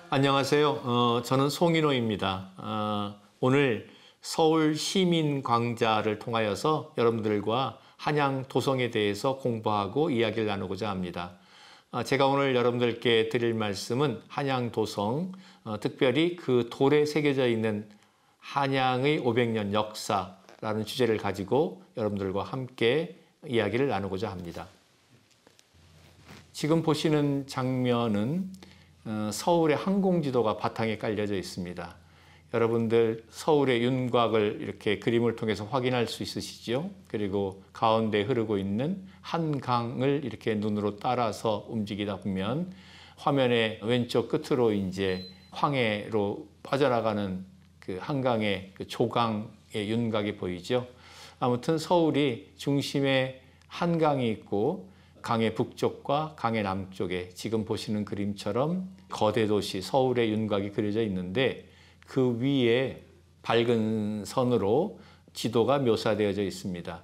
안녕하세요. 저는 송인호입니다. 오늘 서울시민광자를 통하여서 여러분들과 한양 도성에 대해서 공부하고 이야기를 나누고자 합니다. 제가 오늘 여러분들께 드릴 말씀은 한양 도성, 특별히 그 돌에 새겨져 있는 한양의 500년 역사라는 주제를 가지고 여러분들과 함께 이야기를 나누고자 합니다. 지금 보시는 장면은 서울의 항공지도가 바탕에 깔려져 있습니다. 여러분들 서울의 윤곽을 이렇게 그림을 통해서 확인할 수 있으시죠? 그리고 가운데 흐르고 있는 한강을 이렇게 눈으로 따라서 움직이다 보면 화면의 왼쪽 끝으로 이제 황해로 빠져나가는 그 한강의 그 조강의 윤곽이 보이죠? 아무튼 서울이 중심에 한강이 있고 강의 북쪽과 강의 남쪽에 지금 보시는 그림처럼 거대 도시 서울의 윤곽이 그려져 있는데 그 위에 밝은 선으로 지도가 묘사되어져 있습니다.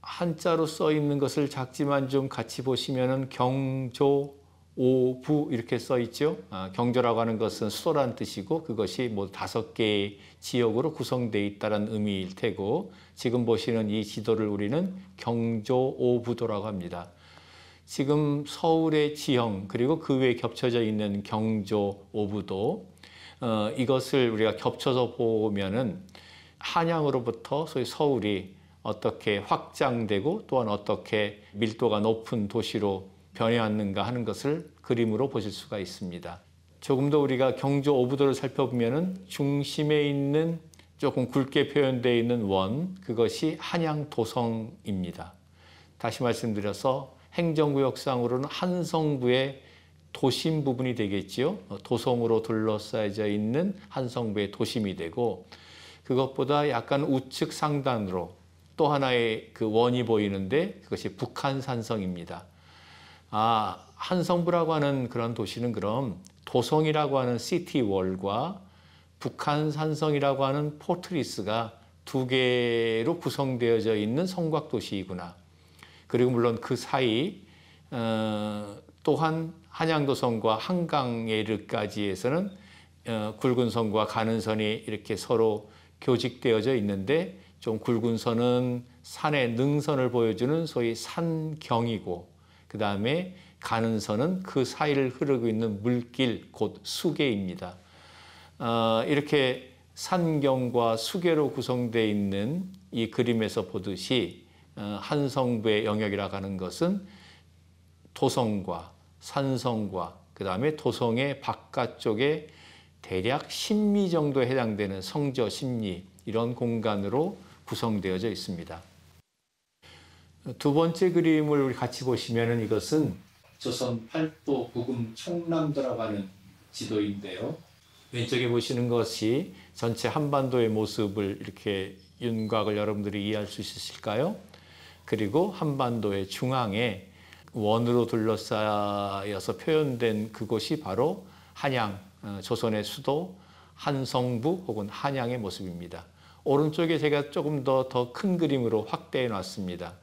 한자로 써 있는 것을 작지만 좀 같이 보시면은 경조 오부 이렇게 써 있죠. 경조라고 하는 것은 수도라는 뜻이고 그것이 뭐 5개의 지역으로 구성되어 있다는 의미일 테고 지금 보시는 이 지도를 우리는 경조 오부도라고 합니다. 지금 서울의 지형 그리고 그 외에 겹쳐져 있는 경조 오부도 이것을 우리가 겹쳐서 보면은 한양으로부터 소위 서울이 어떻게 확장되고 또한 어떻게 밀도가 높은 도시로 변해왔는가 하는 것을 그림으로 보실 수가 있습니다. 조금 더 우리가 경조 오부도를 살펴보면은 중심에 있는 조금 굵게 표현되어 있는 원 그것이 한양 도성입니다. 다시 말씀드려서 행정구역상으로는 한성부의 도심 부분이 되겠지요. 도성으로 둘러싸여져 있는 한성부의 도심이 되고 그것보다 약간 우측 상단으로 또 하나의 그 원이 보이는데 그것이 북한산성입니다. 한성부라고 하는 그런 도시는 그럼 도성이라고 하는 시티월과 북한산성이라고 하는 포트리스가 두 개로 구성되어져 있는 성곽도시이구나. 그리고 물론 그 사이 또한 한양도성과 한강에 이르기까지에서는 굵은 선과 가는 선이 이렇게 서로 교직되어져 있는데 좀 굵은 선은 산의 능선을 보여주는 소위 산경이고 그 다음에 가는 선은 그 사이를 흐르고 있는 물길 곧 수계입니다. 이렇게 산경과 수계로 구성되어 있는 이 그림에서 보듯이 한성부의 영역이라고 하는 것은 도성과 산성과 그 다음에 도성의 바깥쪽에 대략 10리 정도에 해당되는 성저 10리 이런 공간으로 구성되어져 있습니다. 두 번째 그림을 우리 같이 보시면은 이것은 조선 팔도 구금 총남도라고 하는 지도인데요. 왼쪽에 보시는 것이 전체 한반도의 모습을 이렇게 윤곽을 여러분들이 이해할 수 있으실까요? 그리고 한반도의 중앙에 원으로 둘러싸여서 표현된 그곳이 바로 한양, 조선의 수도 한성부 혹은 한양의 모습입니다. 오른쪽에 제가 조금 더 큰 그림으로 확대해 놨습니다.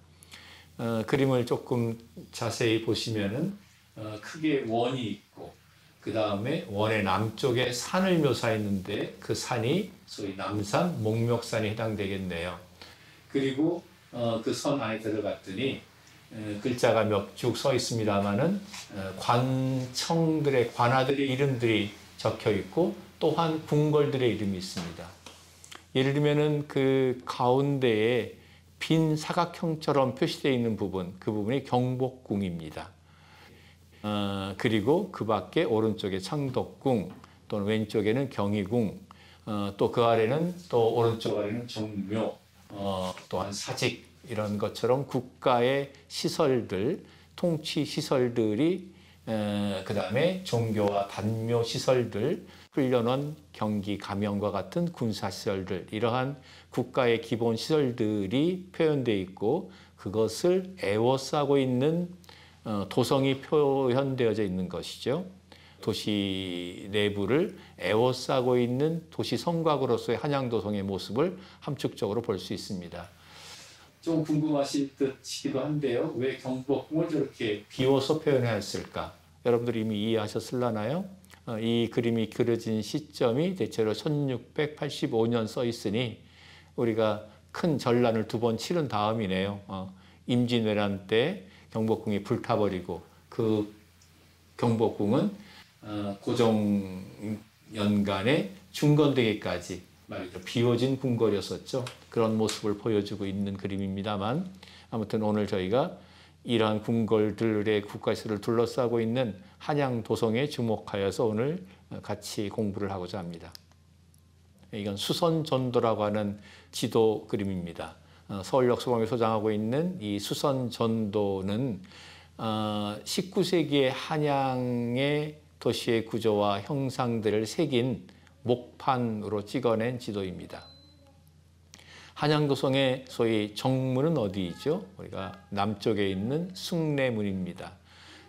그림을 조금 자세히 보시면은 크게 원이 있고 그 다음에 원의 남쪽에 산을 묘사했는데 그 산이 소위 남산, 목멱산에 해당되겠네요. 그리고 그 선 안에 들어갔더니 글자가 몇 쭉 써 있습니다만은 관청들의 관아들의 이름들이 적혀 있고 또한 궁궐들의 이름이 있습니다. 예를 들면은 그 가운데에 빈 사각형처럼 표시되어 있는 부분, 그 부분이 경복궁입니다. 그리고 그 밖에 오른쪽에 창덕궁, 또는 왼쪽에는 경희궁, 또 그 아래는 또 오른쪽 아래는 정묘, 또한 사직 이런 것처럼 국가의 시설들, 통치 시설들이 그 다음에 종교와 단묘 시설들, 훈련원, 경기, 감염과 같은 군사 시설들 이러한 국가의 기본 시설들이 표현되어 있고 그것을 에워싸고 있는 도성이 표현되어져 있는 것이죠. 도시 내부를 에워싸고 있는 도시 성곽으로서의 한양도성의 모습을 함축적으로 볼 수 있습니다. 좀 궁금하시기도 한데요. 왜 경복궁을 저렇게 비워서 표현했을까? 여러분들이 이미 이해하셨을라나요? 이 그림이 그려진 시점이 대체로 1685년 써 있으니 우리가 큰 전란을 2번 치른 다음이네요. 임진왜란 때 경복궁이 불타버리고 그 경복궁은 고종 연간에 중건되기까지 말이죠. 비워진 궁궐이었었죠. 그런 모습을 보여주고 있는 그림입니다만 아무튼 오늘 저희가 이러한 궁궐들의 국가시설을 둘러싸고 있는 한양 도성에 주목하여서 오늘 같이 공부를 하고자 합니다. 이건 수선전도라고 하는 지도 그림입니다. 서울역사공원에 소장하고 있는 이 수선전도는 19세기의 한양의 도시의 구조와 형상들을 새긴 목판으로 찍어낸 지도입니다. 한양도성의 소위 정문은 어디이죠? 우리가 남쪽에 있는 숭례문입니다.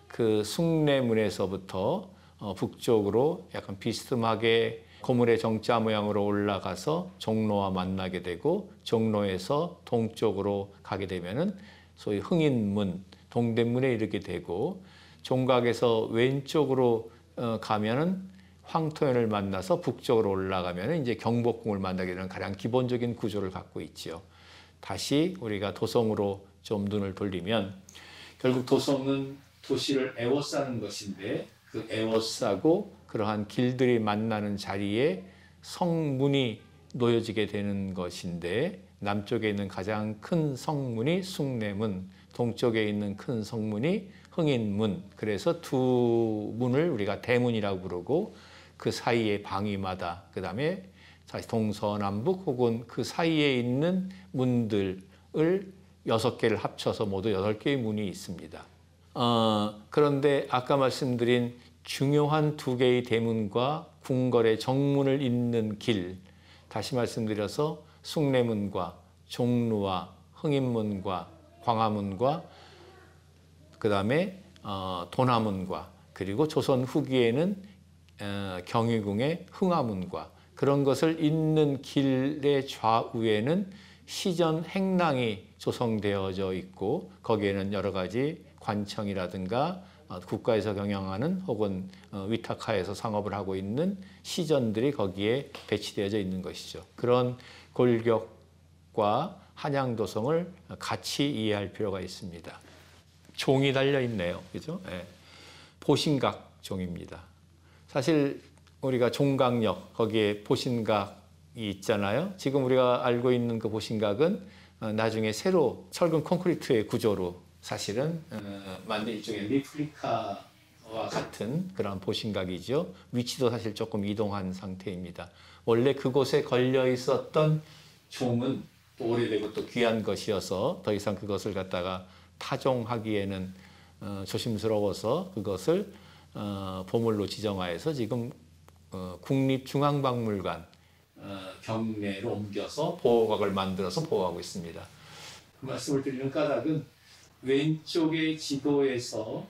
그 숭례문에서부터 북쪽으로 약간 비스듬하게 고물의 정자 모양으로 올라가서 종로와 만나게 되고 종로에서 동쪽으로 가게 되면은 소위 흥인문, 동대문에 이르게 되고 종각에서 왼쪽으로 가면은 황토현을 만나서 북쪽으로 올라가면 이제 경복궁을 만나게 되는 가장 기본적인 구조를 갖고 있지요. 다시 우리가 도성으로 좀 눈을 돌리면 결국 도성은 도시를 에워싸는 것인데 그 에워싸고 그러한 길들이 만나는 자리에 성문이 놓여지게 되는 것인데 남쪽에 있는 가장 큰 성문이 숭례문, 동쪽에 있는 큰 성문이 흥인문. 그래서 두 문을 우리가 대문이라고 부르고 그 사이에 방위마다 그 다음에 동서남북 혹은 그 사이에 있는 문들을 6개를 합쳐서 모두 8개의 문이 있습니다. 그런데 아까 말씀드린 중요한 2개의 대문과 궁궐의 정문을 잇는 길, 다시 말씀드려서 숭례문과 종루와 흥인문과 광화문과 그 다음에 도남문과 그리고 조선 후기에는 경희궁의 흥화문과 그런 것을 잇는 길의 좌우에는 시전 행랑이 조성되어져 있고 거기에는 여러 가지 관청이라든가 국가에서 경영하는 혹은 위탁하에서 상업을 하고 있는 시전들이 거기에 배치되어져 있는 것이죠. 그런 골격과 한양도성을 같이 이해할 필요가 있습니다. 종이 달려 있네요. 그죠? 네. 보신각 종입니다. 사실 우리가 종각역 거기에 보신각이 있잖아요. 지금 우리가 알고 있는 그 보신각은 나중에 새로 철근 콘크리트의 구조로 사실은 만든 일종의 리플리카와 같은 그런 보신각이죠. 위치도 사실 조금 이동한 상태입니다. 원래 그곳에 걸려 있었던 종은 또 오래되고 또 귀한 것이어서 더 이상 그것을 갖다가 타종하기에는 조심스러워서 그것을 보물로 지정하여서 지금 국립중앙박물관 경내로 옮겨서 보호각을 만들어서 보호하고 있습니다. 그 말씀을 드리는 까닭은 왼쪽의 지도에서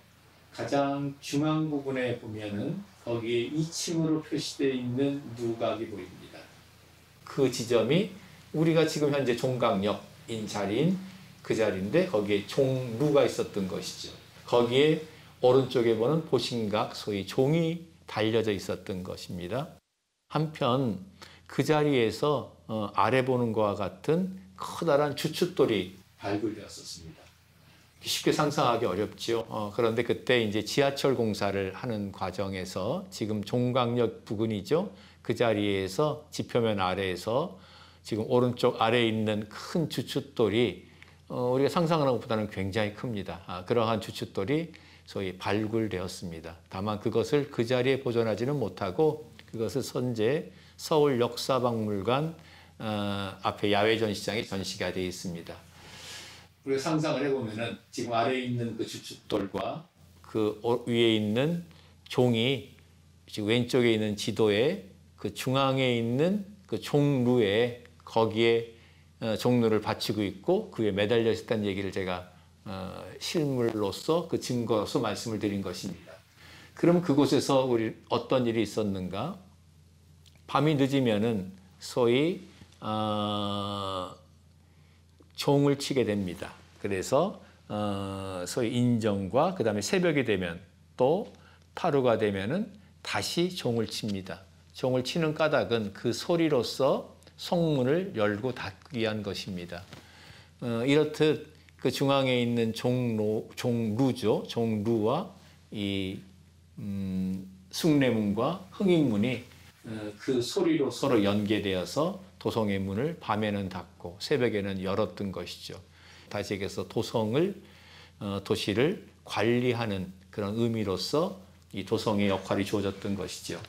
가장 중앙 부분에 보면은 거기에 2층으로 표시되어 있는 누각이 보입니다. 그 지점이 우리가 지금 현재 종각역인 자리인 그 자리인데 거기에 종루가 있었던 것이죠. 거기에 오른쪽에 보는 보신각, 소위 종이 달려져 있었던 것입니다. 한편 그 자리에서 아래 보는 것과 같은 커다란 주춧돌이 발굴되었었습니다. 쉽게 상상하기 어렵죠. 그런데 그때 이제 지하철 공사를 하는 과정에서 지금 종각역 부근이죠. 그 자리에서 지표면 아래에서 지금 오른쪽 아래에 있는 큰 주춧돌이 우리가 상상하는 것보다는 굉장히 큽니다. 그러한 주춧돌이 소위 발굴되었습니다. 다만 그것을 그 자리에 보존하지는 못하고 그것을 현재 서울 역사박물관 앞에 야외 전시장에 전시가 되어 있습니다. 우리가 상상을 해보면은 지금 아래에 있는 그 주춧돌과 그 위에 있는 종이 지금 왼쪽에 있는 지도에 그 중앙에 있는 그 종루에 거기에 종루를 받치고 있고 그 위에 매달려 있었다는 얘기를 제가 실물로서 그 증거로서 말씀을 드린 것입니다. 그럼 그곳에서 우리 어떤 일이 있었는가? 밤이 늦으면은 소위 종을 치게 됩니다. 그래서 소위 인정과 그 다음에 새벽이 되면 또 타루가 되면은 다시 종을 칩니다. 종을 치는 까닭은 그 소리로서 성문을 열고 닫기 위한 것입니다. 이렇듯 그 중앙에 있는 종루죠. 종루와 이 숭례문과 흥익문이 그 소리로 서로 연계되어서 도성의 문을 밤에는 닫고 새벽에는 열었던 것이죠. 다시 얘기해서 도시를 관리하는 그런 의미로서 이 도성의 역할이 주어졌던 것이죠.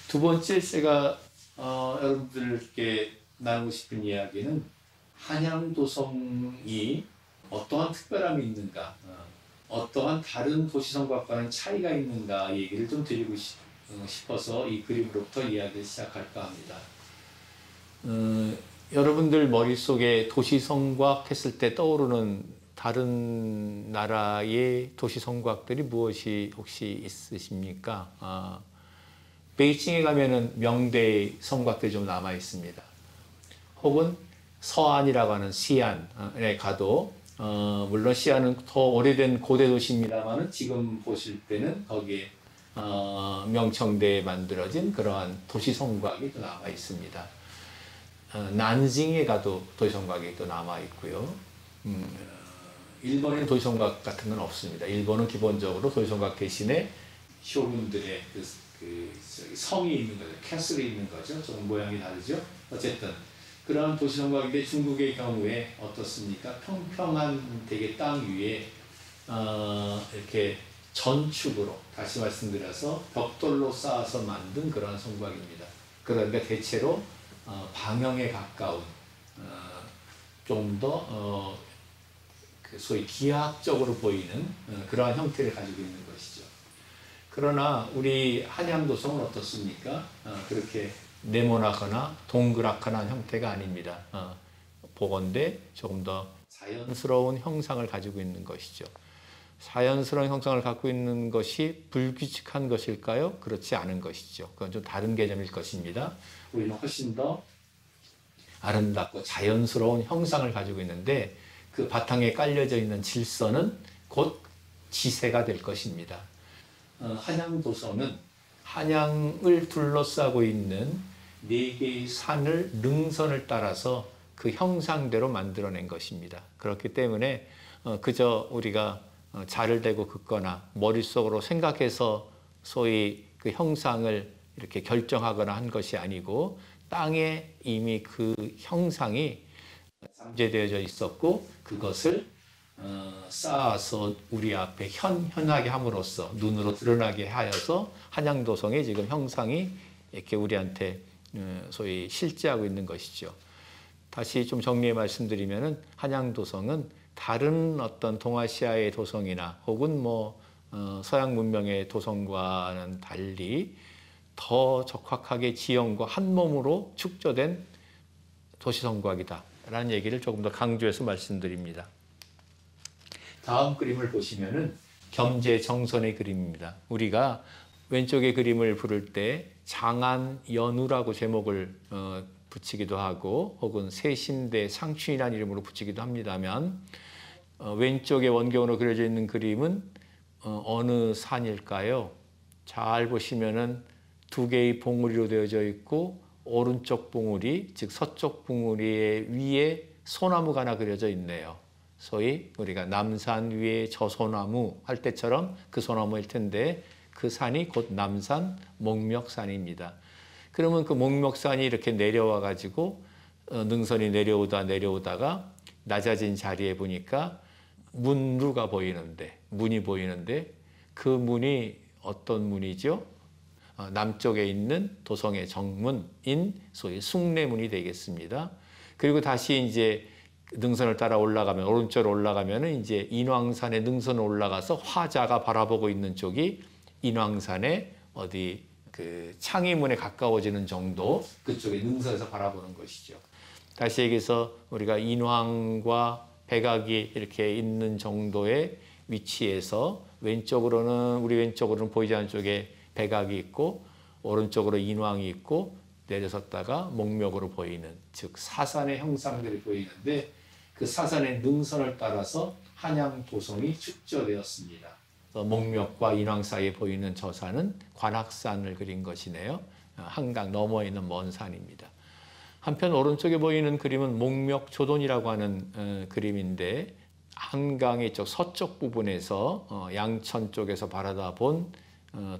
두 번째 제가 여러분들께 나누고 싶은 이야기는 한양도성이 어떠한 특별함이 있는가, 어떠한 다른 도시성곽과는 차이가 있는가 얘기를 좀 드리고 싶어서 이 그림으로부터 이야기를 시작할까 합니다. 여러분들 머릿속에 도시성곽 했을 때 떠오르는 다른 나라의 도시성곽들이 무엇이 혹시 있으십니까? 베이징에 가면은 명대의 성곽들이 좀 남아 있습니다. 혹은 서안이라고 하는 시안에 가도 물론 시안은 더 오래된 고대 도시입니다만은 지금 보실 때는 거기에 명청대에 만들어진 그러한 도시성곽이 또 남아 있습니다. 난징에 가도 도시성곽이 또 남아 있고요. 일본에는 도시성곽 같은 건 없습니다. 일본은 기본적으로 도시성곽 대신에 쇼군들의 그 성이 있는 거죠. 캐슬이 있는 거죠. 조금 모양이 다르죠. 어쨌든 그런 도시성곽인데 중국의 경우에 어떻습니까? 평평한 되게 땅 위에 이렇게 전축으로 다시 말씀드려서 벽돌로 쌓아서 만든 그런 성곽입니다. 그러니까 대체로 방형에 가까운 좀 더 소위 기하학적으로 보이는 그러한 형태를 가지고 있는 것이죠. 그러나 우리 한양도성은 어떻습니까? 그렇게 네모나거나 동그랗거나 형태가 아닙니다. 보건대 조금 더 자연스러운 형상을 가지고 있는 것이죠. 자연스러운 형상을 갖고 있는 것이 불규칙한 것일까요? 그렇지 않은 것이죠. 그건 좀 다른 개념일 것입니다. 우리는 훨씬 더 아름답고 자연스러운 형상을 가지고 있는데 그 바탕에 깔려져 있는 질서는 곧 지세가 될 것입니다. 한양도성은 한양을 둘러싸고 있는 4개의 산을 능선을 따라서 그 형상대로 만들어낸 것입니다. 그렇기 때문에 그저 우리가 자를 대고 긋거나 머릿속으로 생각해서 소위 그 형상을 이렇게 결정하거나 한 것이 아니고 땅에 이미 그 형상이 잠재되어져 있었고 그것을 쌓아서 우리 앞에 현하게 함으로써 눈으로 드러나게 하여서 한양도성의 지금 형상이 이렇게 우리한테 소위 실제하고 있는 것이죠. 다시 좀 정리해 말씀드리면은 한양도성은 다른 어떤 동아시아의 도성이나 혹은 서양 문명의 도성과는 달리 더 적확하게 지형과 한 몸으로 축조된 도시성곽이다 라는 얘기를 조금 더 강조해서 말씀드립니다. 다음 그림을 보시면은 겸재정선의 그림입니다. 우리가 왼쪽의 그림을 부를 때 장안연우라고 제목을 붙이기도 하고 혹은 세신대 상춘이라는 이름으로 붙이기도 합니다만 왼쪽에 원경으로 그려져 있는 그림은 어느 산일까요? 잘 보시면은 2개의 봉우리로 되어져 있고 오른쪽 봉우리, 즉 서쪽 봉우리의 위에 소나무가 하나 그려져 있네요. 소위 우리가 남산 위에 저 소나무 할 때처럼 그 소나무일 텐데 그 산이 곧 남산 목멱산입니다. 그러면 그 목멱산이 이렇게 내려와 가지고 능선이 내려오다가 낮아진 자리에 보니까 문루가 보이는데 문이 보이는데 그 문이 어떤 문이죠? 남쪽에 있는 도성의 정문인 소위 숭례문이 되겠습니다. 그리고 다시 이제 능선을 따라 올라가면 오른쪽으로 올라가면은 이제 인왕산의 능선을 올라가서 화자가 바라보고 있는 쪽이 인왕산의 어디 그 창의문에 가까워지는 정도 그쪽에 능선에서 바라보는 것이죠. 다시 얘기해서 우리가 인왕과 백악이 이렇게 있는 정도의 위치에서 우리 왼쪽으로는 보이지 않는 쪽에 백악이 있고 오른쪽으로 인왕이 있고 내려섰다가 목멱으로 보이는 즉 사산의 형상들이 보이는데 그 사산의 능선을 따라서 한양 도성이 축조되었습니다. 목멱과 인왕 사이에 보이는 저 산은 관악산을 그린 것이네요. 한강 너머에 있는 먼 산입니다. 한편 오른쪽에 보이는 그림은 목멱조돈이라고 하는 그림인데 한강의 서쪽 부분에서 양천 쪽에서 바라다 본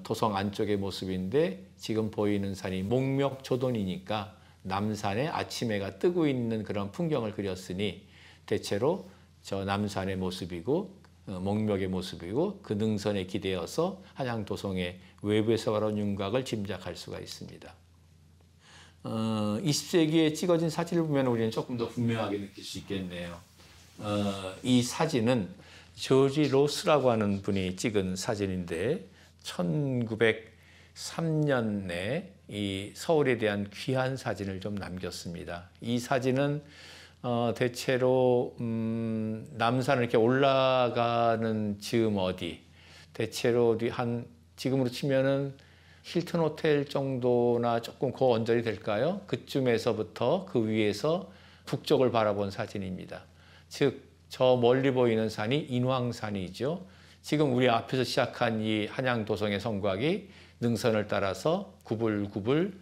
도성 안쪽의 모습인데 지금 보이는 산이 목멱조돈이니까 남산에 아침 해가 뜨고 있는 그런 풍경을 그렸으니 대체로 저 남산의 모습이고 목멱의 모습이고 그 능선에 기대어서 한양 도성의 외부에서 바라본 윤곽을 짐작할 수가 있습니다. 20세기에 찍어진 사진을 보면 우리는 조금 더 분명하게 느낄 수 있겠네요. 이 사진은 조지 로스라고 하는 분이 찍은 사진인데 1903년에 이 서울에 대한 귀한 사진을 좀 남겼습니다. 이 사진은 대체로 남산을 이렇게 올라가는 즈음 어디 대체로 한 지금으로 치면은 힐튼 호텔 정도나 조금 그 언저리 될까요? 그쯤에서부터 그 위에서 북쪽을 바라본 사진입니다. 즉, 저 멀리 보이는 산이 인왕산이죠. 지금 우리 앞에서 시작한 이 한양 도성의 성곽이 능선을 따라서 구불구불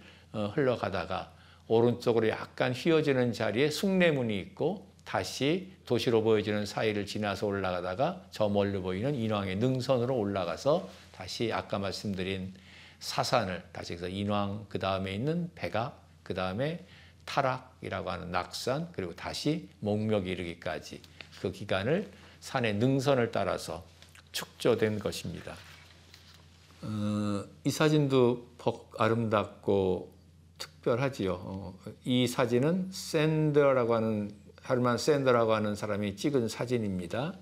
흘러가다가 오른쪽으로 약간 휘어지는 자리에 숭례문이 있고 다시 도시로 보여지는 사이를 지나서 올라가다가 저 멀리 보이는 인왕의 능선으로 올라가서 다시 아까 말씀드린 사산을 다시 해서 인왕, 그 다음에 있는 백악, 그 다음에 타락이라고 하는 낙산, 그리고 다시 목멱에 이르기까지 그 기간을 산의 능선을 따라서 축조된 것입니다. 이 사진도 아름답고 특별하지요. 이 사진은 헤르만 샌더라고 하는 사람이 찍은 사진입니다.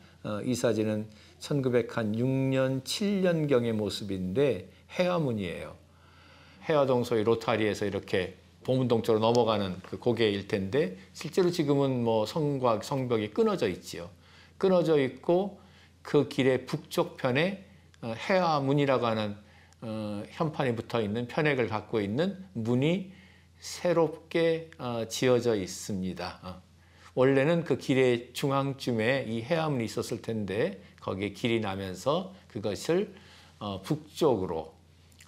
이 사진은 1906년, 7년경의 모습인데 해화문이에요. 해화동 소위 로타리에서 이렇게 봉문동 쪽으로 넘어가는 그 고개일 텐데 실제로 지금은 뭐 성곽, 성벽이 끊어져 있지요. 끊어져 있고 그 길의 북쪽 편에 해화문이라고 하는 현판이 붙어 있는 편액을 갖고 있는 문이 새롭게 지어져 있습니다. 원래는 그 길의 중앙쯤에 이 해화문이 있었을 텐데 거기에 길이 나면서 그것을 북쪽으로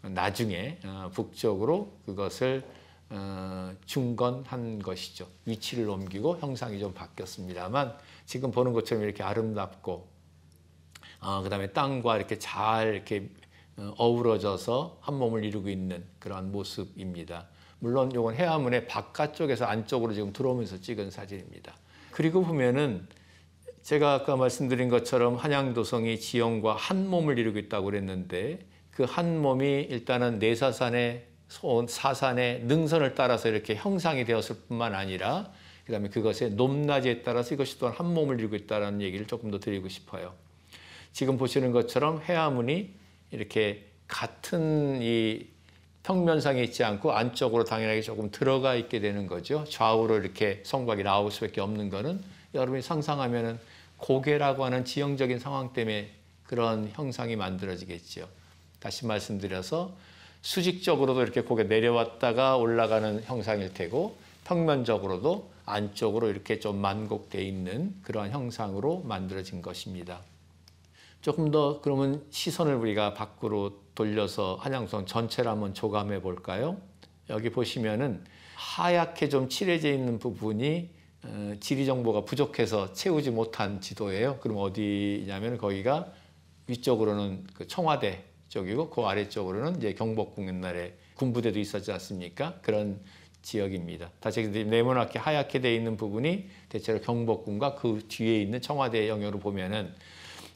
나중에 북쪽으로 그것을 중건한 것이죠. 위치를 옮기고 형상이 좀 바뀌었습니다만 지금 보는 것처럼 이렇게 아름답고 그다음에 땅과 이렇게 잘 이렇게 어우러져서 한 몸을 이루고 있는 그러한 모습입니다. 물론 이건 해화문의 바깥쪽에서 안쪽으로 지금 들어오면서 찍은 사진입니다. 그리고 보면은 제가 아까 말씀드린 것처럼 한양도성이 지형과 한 몸을 이루고 있다고 그랬는데 그 한 몸이 일단은 내사산의 사산의 능선을 따라서 이렇게 형상이 되었을 뿐만 아니라 그다음에 그것의 높낮이에 따라서 이것이 또한 한 몸을 이루고 있다는 얘기를 조금 더 드리고 싶어요. 지금 보시는 것처럼 해화문이 이렇게 같은 이 평면상에 있지 않고 안쪽으로 당연하게 조금 들어가 있게 되는 거죠. 좌우로 이렇게 성곽이 나올 수밖에 없는 거는 여러분이 상상하면은 고개라고 하는 지형적인 상황 때문에 그런 형상이 만들어지겠죠. 다시 말씀드려서 수직적으로도 이렇게 고개 내려왔다가 올라가는 형상일 테고 평면적으로도 안쪽으로 이렇게 좀 만곡되어 있는 그러한 형상으로 만들어진 것입니다. 조금 더 그러면 시선을 우리가 밖으로 돌려서 한양도성 전체를 한번 조감해 볼까요? 여기 보시면은 하얗게 좀 칠해져 있는 부분이 지리 정보가 부족해서 채우지 못한 지도예요. 그럼 어디냐면 거기가 위쪽으로는 그 청와대 쪽이고 그 아래쪽으로는 이제 경복궁 옛날에 군부대도 있었지 않습니까? 그런 지역입니다. 다시 네모나게 하얗게 되어 있는 부분이 대체로 경복궁과 그 뒤에 있는 청와대 영역으로 보면은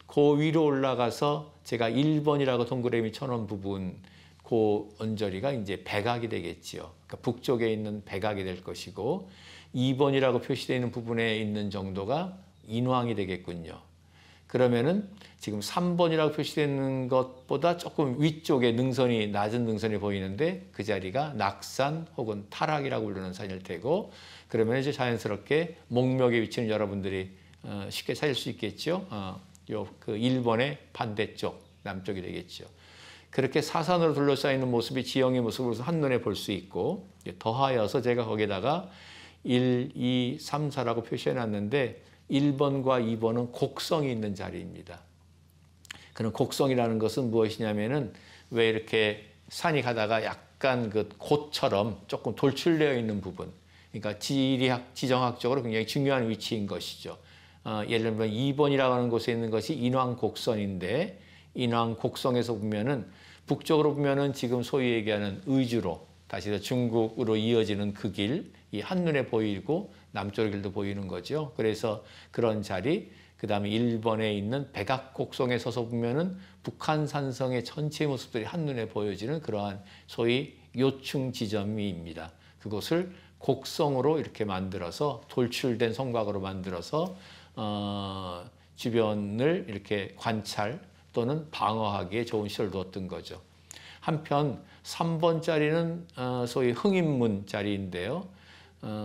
그 위로 올라가서 제가 1번이라고 동그라미 쳐놓은 부분 그 언저리가 이제 백악이 되겠지요. 그러니까 북쪽에 있는 백악이 될 것이고 2번이라고 표시되어 있는 부분에 있는 정도가 인왕이 되겠군요. 그러면은 지금 3번이라고 표시되어 있는 것보다 조금 위쪽에 능선이 낮은 능선이 보이는데 그 자리가 낙산 혹은 타락이라고 부르는 산일 테고 그러면 이제 자연스럽게 목멱의 위치는 여러분들이 쉽게 찾을 수 있겠죠. 그 1번의 반대쪽 남쪽이 되겠죠. 그렇게 사산으로 둘러싸이는 모습이 지형의 모습으로서 한눈에 볼 수 있고 더하여서 제가 거기다가 1, 2, 3, 4라고 표시해 놨는데 1번과 2번은 곡성이 있는 자리입니다. 그런 곡성이라는 것은 무엇이냐면은 왜 이렇게 산이 가다가 약간 그 곳처럼 조금 돌출되어 있는 부분, 그러니까 지정학적으로 굉장히 중요한 위치인 것이죠. 예를 들면 2번이라고 하는 곳에 있는 것이 인왕곡선인데, 인왕곡성에서 보면은 북쪽으로 보면은 지금 소위 얘기하는 의주로 다시 중국으로 이어지는 그 길, 이 한눈에 보이고 남쪽 길도 보이는 거죠. 그래서 그런 자리, 그 다음에 1번에 있는 백악곡성에 서서 보면은 북한 산성의 전체 모습들이 한눈에 보여지는 그러한 소위 요충 지점입니다. 그곳을 곡성으로 이렇게 만들어서 돌출된 성곽으로 만들어서 주변을 이렇게 관찰 또는 방어하기에 좋은 시설을 두었던 거죠. 한편 3번 자리는 소위 흥인문 자리인데요.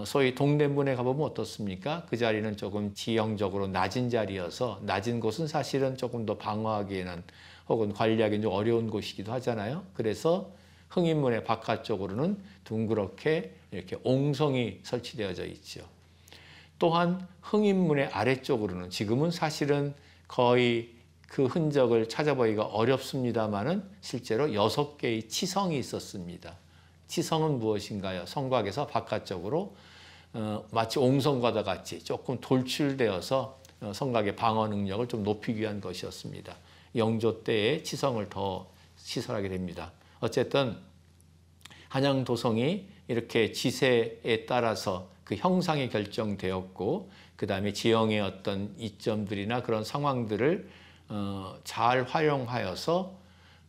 소위 동대문에 가보면 어떻습니까? 그 자리는 조금 지형적으로 낮은 자리여서 낮은 곳은 사실은 조금 더 방어하기에는 혹은 관리하기는 좀 어려운 곳이기도 하잖아요. 그래서 흥인문의 바깥쪽으로는 둥그렇게 이렇게 옹성이 설치되어져 있죠. 또한 흥인문의 아래쪽으로는 지금은 사실은 거의 그 흔적을 찾아보기가 어렵습니다만은 실제로 6개의 치성이 있었습니다. 치성은 무엇인가요? 성곽에서 바깥쪽으로 마치 옹성과도 같이 조금 돌출되어서 성곽의 방어 능력을 좀 높이기 위한 것이었습니다. 영조 때에 치성을 더 시설하게 됩니다. 어쨌든 한양도성이 이렇게 지세에 따라서 그 형상이 결정되었고, 그 다음에 지형의 어떤 이점들이나 그런 상황들을 잘 활용하여서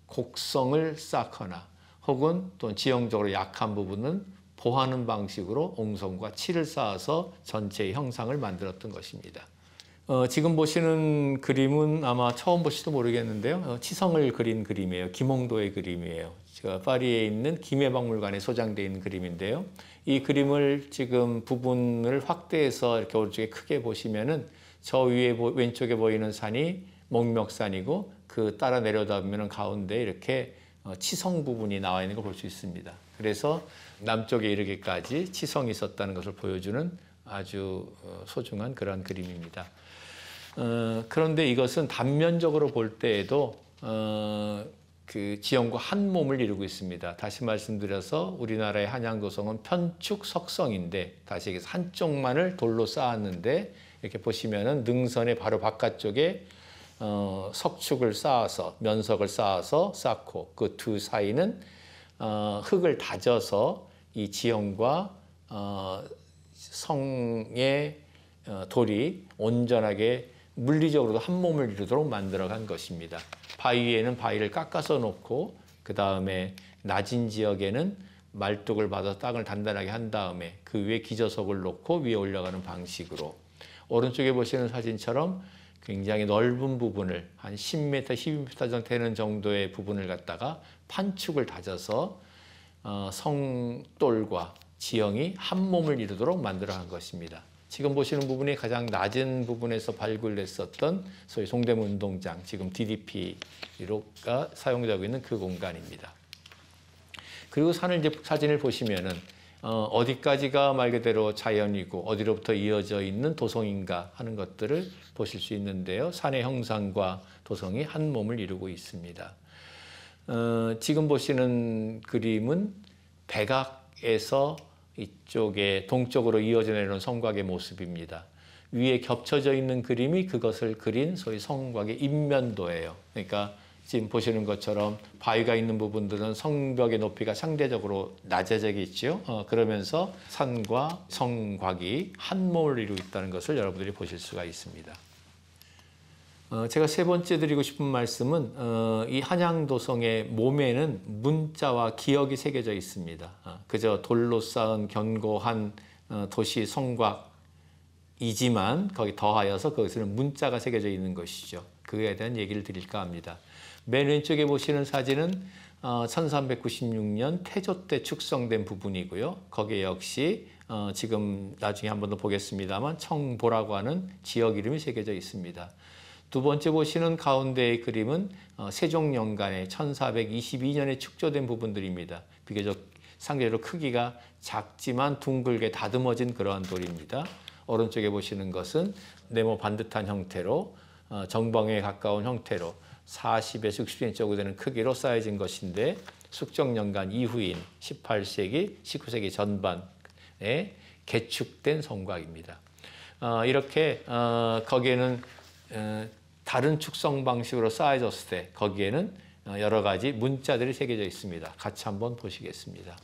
곡성을 쌓거나 혹은 또 지형적으로 약한 부분은 보하는 방식으로 옹성과 칠을 쌓아서 전체의 형상을 만들었던 것입니다. 지금 보시는 그림은 아마 처음 보실지도 모르겠는데요. 치성을 그린 그림이에요. 김홍도의 그림이에요. 제가 파리에 있는 김해박물관에 소장되어 있는 그림인데요. 이 그림을 지금 부분을 확대해서 이렇게 오른쪽에 크게 보시면은 저 위에 왼쪽에 보이는 산이 목멱산이고 그 따라 내려다 보면 가운데 이렇게 치성 부분이 나와 있는 걸 볼 수 있습니다. 그래서 남쪽에 이르기까지 치성이 있었다는 것을 보여주는 아주 소중한 그런 그림입니다. 그런데 이것은 단면적으로 볼 때에도 그 지형과 한 몸을 이루고 있습니다. 다시 말씀드려서 우리나라의 한양도성은 편축석성인데, 다시 얘기해서 한쪽만을 돌로 쌓았는데, 이렇게 보시면은 능선의 바로 바깥쪽에 석축을 쌓아서 면석을 쌓아서 쌓고 그 두 사이는 흙을 다져서 이 지형과 성의 돌이 온전하게 물리적으로도 한 몸을 이루도록 만들어간 것입니다. 바위 위에는 바위를 깎아서 놓고 그 다음에 낮은 지역에는 말뚝을 받아서 땅을 단단하게 한 다음에 그 위에 기저석을 놓고 위에 올라가는 방식으로, 오른쪽에 보시는 사진처럼 굉장히 넓은 부분을 한 10m, 12m 정도 되는 정도의 부분을 갖다가 판축을 다져서 성돌과 지형이 한 몸을 이루도록 만들어간 것입니다. 지금 보시는 부분이 가장 낮은 부분에서 발굴됐었던 소위 송대문 운동장, 지금 DDP가 사용되고 있는 그 공간입니다. 그리고 사진을 보시면은 어디까지가 말 그대로 자연이고 어디로부터 이어져 있는 도성인가 하는 것들을 보실 수 있는데요. 산의 형상과 도성이 한 몸을 이루고 있습니다. 지금 보시는 그림은 백악에서 이쪽에 동쪽으로 이어져 내려오는 성곽의 모습입니다. 위에 겹쳐져 있는 그림이 그것을 그린 소위 성곽의 인면도예요. 그러니까 지금 보시는 것처럼 바위가 있는 부분들은 성벽의 높이가 상대적으로 낮아지겠죠. 그러면서 산과 성곽이 한 몸을 이루고 있다는 것을 여러분들이 보실 수가 있습니다. 제가 세 번째 드리고 싶은 말씀은 이 한양도성의 몸에는 문자와 기역이 새겨져 있습니다. 그저 돌로 쌓은 견고한 도시 성곽이지만 거기 더하여서 거기서는 문자가 새겨져 있는 것이죠. 그에 대한 얘기를 드릴까 합니다. 맨 왼쪽에 보시는 사진은 1396년 태조 때 축성된 부분이고요. 거기에 역시 지금 나중에 한 번 더 보겠습니다만 청보라고 하는 지역 이름이 새겨져 있습니다. 두 번째 보시는 가운데의 그림은 세종연간에 1422년에 축조된 부분들입니다. 비교적 상대적으로 크기가 작지만 둥글게 다듬어진 그러한 돌입니다. 오른쪽에 보시는 것은 네모 반듯한 형태로 정방에 가까운 형태로 40에서 60cm 정도 되는 크기로 쌓여진 것인데 숙정연간 이후인 18세기, 19세기 전반에 개축된 성곽입니다. 이렇게 거기에는 다른 축성 방식으로 쌓여졌을 때 거기에는 여러 가지 문자들이 새겨져 있습니다. 같이 한번 보시겠습니다.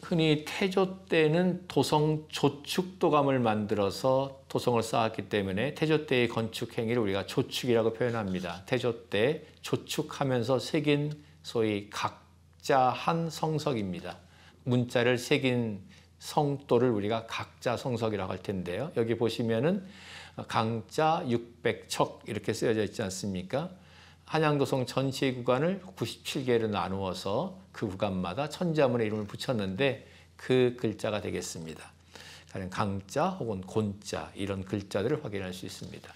흔히 태조 때는 도성 조축도감을 만들어서 도성을 쌓았기 때문에 태조 때의 건축 행위를 우리가 조축이라고 표현합니다. 태조 때 조축하면서 새긴 소위 각자 한 성석입니다. 문자를 새긴 성도를 우리가 각자 성석이라고 할 텐데요. 여기 보시면은 강자 600척 이렇게 쓰여져 있지 않습니까? 한양도성 전체 구간을 97개로 나누어서 그 구간마다 천자문의 이름을 붙였는데 그 글자가 되겠습니다. 가령 강자 혹은 곤자 이런 글자들을 확인할 수 있습니다.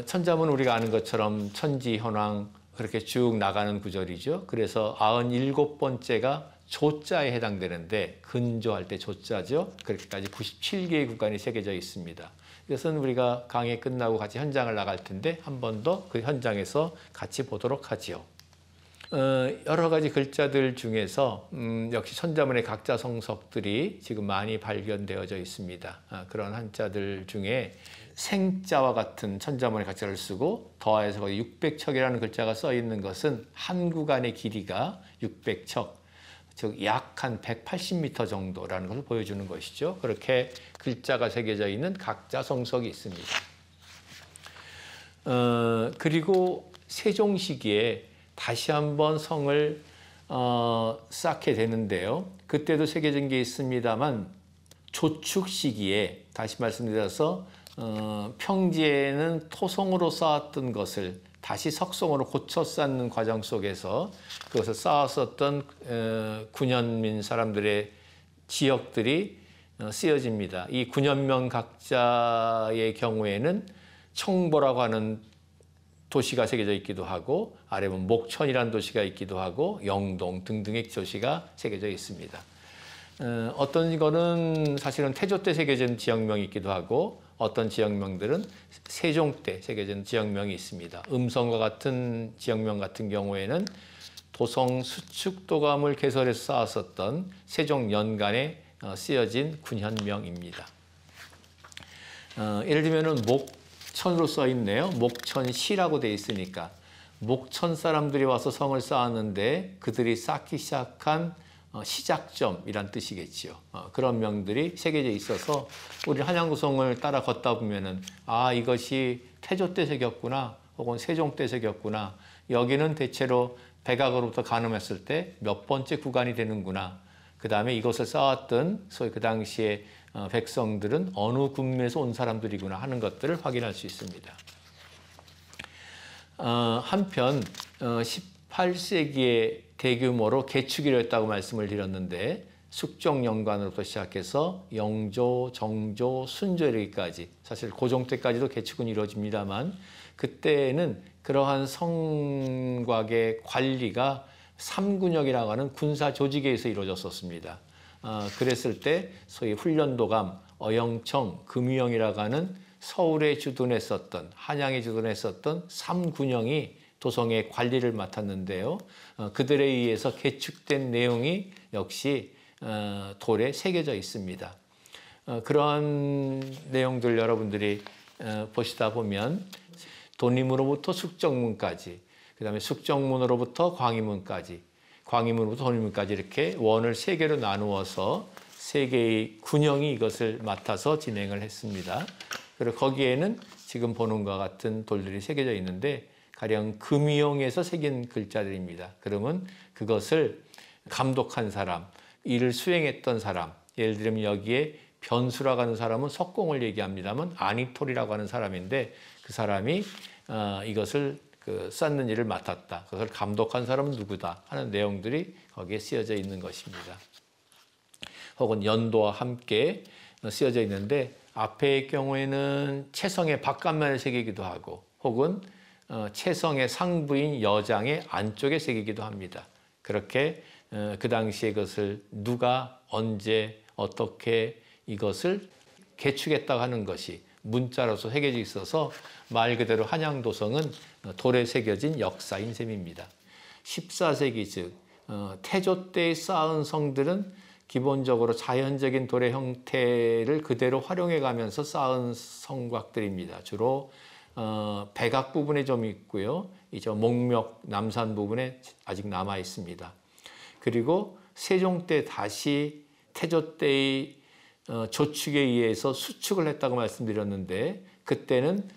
천자문은 우리가 아는 것처럼 천지현황 그렇게 쭉 나가는 구절이죠. 그래서 97번째가 조자에 해당되는데 근조할 때 조자죠. 그렇게까지 97개의 구간이 새겨져 있습니다. 이것은 우리가 강의 끝나고 같이 현장을 나갈 텐데 한 번 더 그 현장에서 같이 보도록 하지요. 여러 가지 글자들 중에서 역시 천자문의 각자 성석들이 지금 많이 발견되어져 있습니다. 그런 한자들 중에 생자와 같은 천자문의 각자를 쓰고 더하여서 거기 600척이라는 글자가 써 있는 것은 한 구간의 길이가 600척, 즉 약 한 180m 정도라는 것을 보여주는 것이죠. 그렇게 글자가 새겨져 있는 각자 성석이 있습니다. 그리고 세종 시기에 다시 한번 성을 쌓게 되는데요. 그때도 새겨진 게 있습니다만 조축 시기에 다시 말씀드려서 평지에는 토성으로 쌓았던 것을 다시 석성으로 고쳐 쌓는 과정 속에서 그것을 쌓았었던 군현민 사람들의 지역들이 쓰여집니다. 이 군현명 각자의 경우에는 청보라고 하는 도시가 새겨져 있기도 하고 아래 보면 목천이라는 도시가 있기도 하고 영동 등등의 도시가 새겨져 있습니다. 어떤 거는 사실은 태조 때 새겨진 지역명이 있기도 하고 어떤 지역명들은 세종 때 새겨진 지역명이 있습니다. 음성과 같은 지역명 같은 경우에는 도성 수축도감을 개설해서 쌓았었던 세종 연간에 쓰여진 군현명입니다. 예를 들면 목천으로 써 있네요. 목천시라고 되어 있으니까 목천 사람들이 와서 성을 쌓았는데 그들이 쌓기 시작한 시작점이란 뜻이겠지요. 그런 명들이 새겨져 있어서 우리 한양도성을 따라 걷다 보면은 이것이 태조 때 새겼구나 혹은 세종 때 새겼구나 여기는 대체로 백악으로부터 가늠했을 때 몇 번째 구간이 되는구나 그 다음에 이것을 쌓았던 소위 그 당시에 백성들은 어느 군에서 온 사람들이구나 하는 것들을 확인할 수 있습니다. 한편 18세기에 대규모로 개축이 이루어졌다고 말씀을 드렸는데 숙정연간으로부터 시작해서 영조, 정조, 순조 이르기까지 사실 고종 때까지도 개축은 이루어집니다만 그때는 그러한 성곽의 관리가 삼군역이라고 하는 군사 조직에 의해서 이루어졌었습니다. 그랬을 때 소위 훈련도감, 어영청, 금유영이라고 하는 서울에 주둔했었던 한양에 주둔했었던 삼군영이 도성의 관리를 맡았는데요. 그들에 의해서 개축된 내용이 역시 돌에 새겨져 있습니다. 그러한 내용들 여러분들이 보시다 보면 돈림으로부터 숙정문까지 그 다음에 숙정문으로부터 광희문까지 광희문으로부터 돈림문까지 이렇게 원을 세 개로 나누어서 세 개의 군영이 이것을 맡아서 진행을 했습니다. 그리고 거기에는 지금 보는 것과 같은 돌들이 새겨져 있는데 가령 금이용에서 새긴 글자들입니다. 그러면 그것을 감독한 사람, 일을 수행했던 사람, 예를 들면 여기에 변수라고 하는 사람은 석공을 얘기합니다만 아니톨이라고 하는 사람인데 그 사람이 이것을 쌓는 일을 맡았다. 그것을 감독한 사람은 누구다 하는 내용들이 거기에 쓰여져 있는 것입니다. 혹은 연도와 함께 쓰여져 있는데 앞의 경우에는 채성의 바깥면에 새기기도 하고 혹은 채성의 상부인 여장의 안쪽에 새기기도 합니다. 그렇게 그 당시에 그것을 누가 언제 어떻게 이것을 개축했다고 하는 것이 문자로서 새겨져 있어서 말 그대로 한양도성은 돌에 새겨진 역사인 셈입니다. 14세기 즉 태조 때에 쌓은 성들은 기본적으로 자연적인 돌의 형태를 그대로 활용해 가면서 쌓은 성곽들입니다. 주로 백악 부분에 좀 있고요. 이제 목묘 남산 부분에 아직 남아 있습니다. 그리고 세종 때 다시 태조 때의 조축에 의해서 수축을 했다고 말씀드렸는데 그때는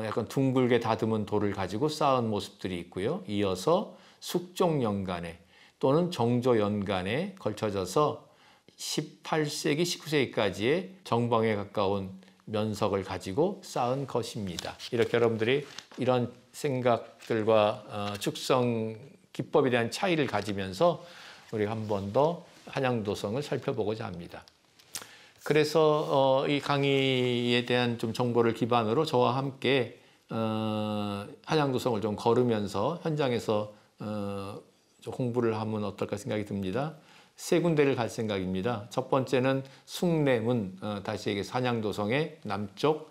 약간 둥글게 다듬은 돌을 가지고 쌓은 모습들이 있고요. 이어서 숙종연간에 또는 정조연간에 걸쳐져서 18세기, 19세기까지의 정방에 가까운 면석을 가지고 쌓은 것입니다. 이렇게 여러분들이 이런 생각들과 축성 기법에 대한 차이를 가지면서 우리가 한 번 더 한양도성을 살펴보고자 합니다. 그래서 이 강의에 대한 좀 정보를 기반으로 저와 함께 한양도성을 좀 걸으면서 현장에서 좀 공부를 하면 어떨까 생각이 듭니다. 세 군데를 갈 생각입니다. 첫 번째는 숭례문, 다시 얘기해서 한양도성의 남쪽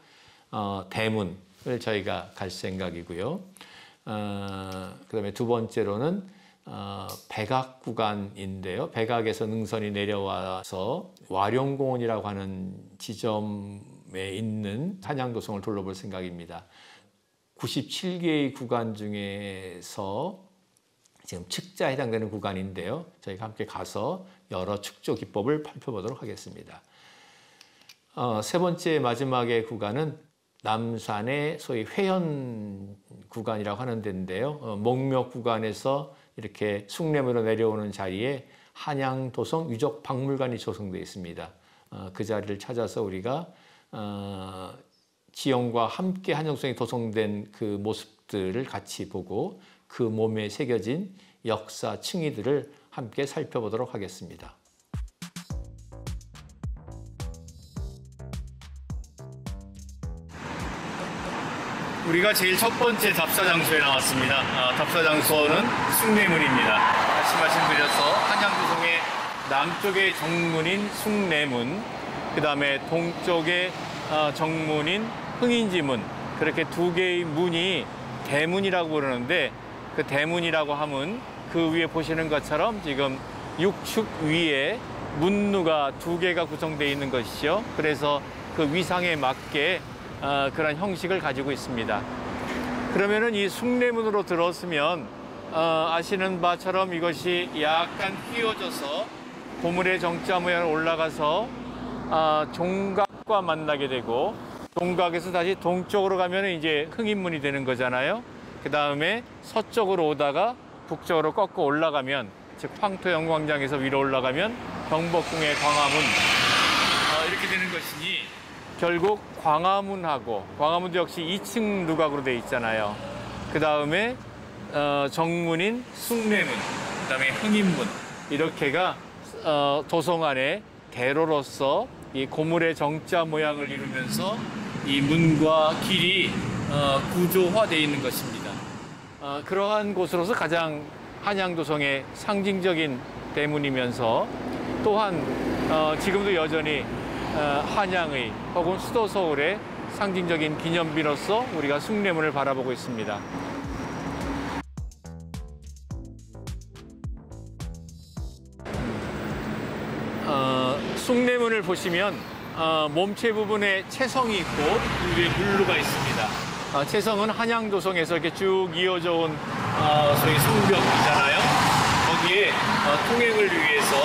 대문을 저희가 갈 생각이고요. 그다음에 두 번째로는 백악 구간인데요. 백악에서 능선이 내려와서 와룡공원이라고 하는 지점에 있는 한양도성을 둘러볼 생각입니다. 97개의 구간 중에서 지금 측자에 해당되는 구간인데요. 저희가 함께 가서 여러 축조 기법을 살펴보도록 하겠습니다. 세 번째 마지막의 구간은 남산의 소위 회현 구간이라고 하는 데인데요. 목묘 구간에서 이렇게 숭례문으로 내려오는 자리에 한양도성 유적박물관이 조성되어 있습니다. 그 자리를 찾아서 우리가 지형과 함께 한양도성이 조성된 그 모습들을 같이 보고 그 몸에 새겨진 역사 층위들을 함께 살펴보도록 하겠습니다. 우리가 제일 첫 번째 답사 장소에 나왔습니다. 답사 장소는 숭례문입니다. 다시 말씀드려서 한양도성의 남쪽의 정문인 숭례문, 그 다음에 동쪽의 정문인 흥인지문, 그렇게 두 개의 문이 대문이라고 부르는데 그 대문이라고 하면 그 위에 보시는 것처럼 지금 육축 위에 문루가 두 개가 구성되어 있는 것이죠. 그래서 그 위상에 맞게 그런 형식을 가지고 있습니다. 그러면은 이 숭례문으로 들어서면 아시는 바처럼 이것이 약간 휘어져서 고물의 정자 모양으로 올라가서 종각과 만나게 되고 종각에서 다시 동쪽으로 가면 이제 흥인문이 되는 거잖아요. 그 다음에 서쪽으로 오다가 북쪽으로 꺾고 올라가면 즉 황토영광장에서 위로 올라가면 경복궁의 광화문 이렇게 되는 것이니 결국 광화문하고 광화문도 역시 2층 누각으로 되어 있잖아요. 그 다음에 정문인 숭례문, 그 다음에 흥인문 이렇게가 도성 안에 대로로서 이 고물의 정자 모양을 이루면서 이 문과 길이 구조화되어 있는 것입니다. 그러한 곳으로서 가장 한양도성의 상징적인 대문이면서 또한 지금도 여전히 한양의 혹은 수도 서울의 상징적인 기념비로서 우리가 숭례문을 바라보고 있습니다. 숭례문을 보시면 몸체 부분에 채성이 있고 그 위에 물루가 있습니다. 채성은 한양도성에서 이렇게 쭉 이어져 온 소위 성벽이잖아요. 거기에 통행을 위해서